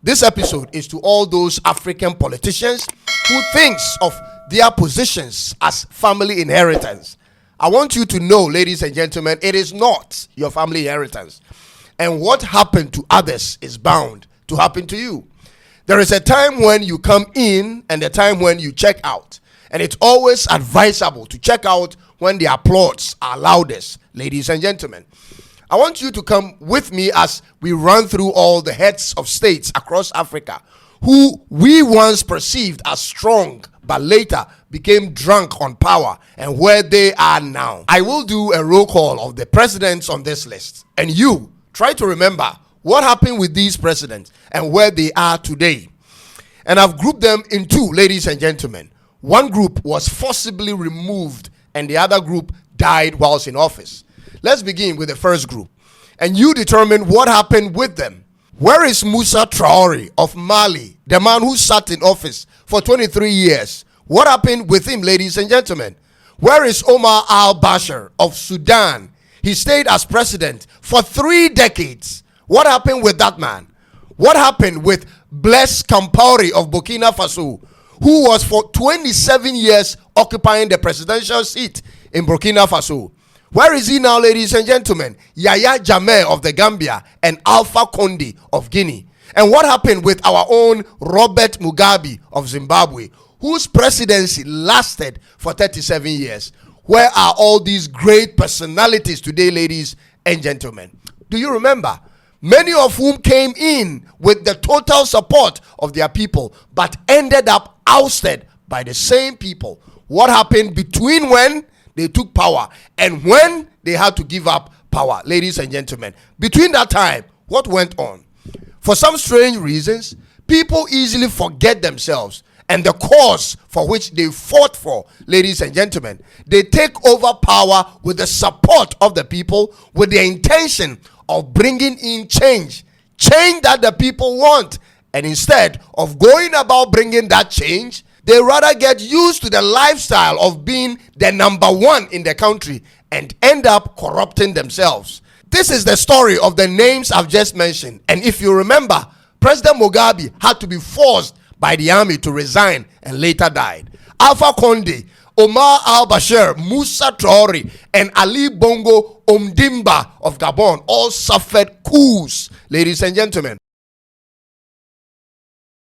This episode is to all those African politicians who thinks of their positions as family inheritance. I want you to know, ladies and gentlemen, it is not your family inheritance. And what happened to others is bound to happen to you. There is a time when you come in and a time when you check out. And it's always advisable to check out when the applauds are loudest, ladies and gentlemen. I want you to come with me as we run through all the heads of states across Africa who we once perceived as strong but later became drunk on power and where they are now. I will do a roll call of the presidents on this list, and you try to remember what happened with these presidents and where they are today. And I've grouped them in two, ladies and gentlemen. One group was forcibly removed and the other group died whilst in office. Let's begin with the first group, and you determine what happened with them. Where is Moussa Traoré of Mali, the man who sat in office for 23 years? What happened with him, ladies and gentlemen? Where is Omar al-Bashir of Sudan? He stayed as president for 3 decades. What happened with that man? What happened with Blaise Compaoré of Burkina Faso, who was for 27 years occupying the presidential seat in Burkina Faso? Where is he now, ladies and gentlemen? Yahya Jammeh of the Gambia and Alpha Conde of Guinea. And what happened with our own Robert Mugabe of Zimbabwe, whose presidency lasted for 37 years? Where are all these great personalities today, ladies and gentlemen? Do you remember? Many of whom came in with the total support of their people, but ended up ousted by the same people. What happened between when they took power and when they had to give up power, ladies and gentlemen? Between that time, what went on? For some strange reasons, people easily forget themselves and the cause for which they fought for, ladies and gentlemen. They take over power with the support of the people, with the intention of bringing in change that the people want. And instead of going about bringing that change, they rather get used to the lifestyle of being the number one in the country and end up corrupting themselves. This is the story of the names I've just mentioned. And if you remember, President Mugabe had to be forced by the army to resign and later died. Alpha Conde, Omar al-Bashir, Moussa Traoré, and Ali Bongo Ondimba of Gabon all suffered coups, ladies and gentlemen.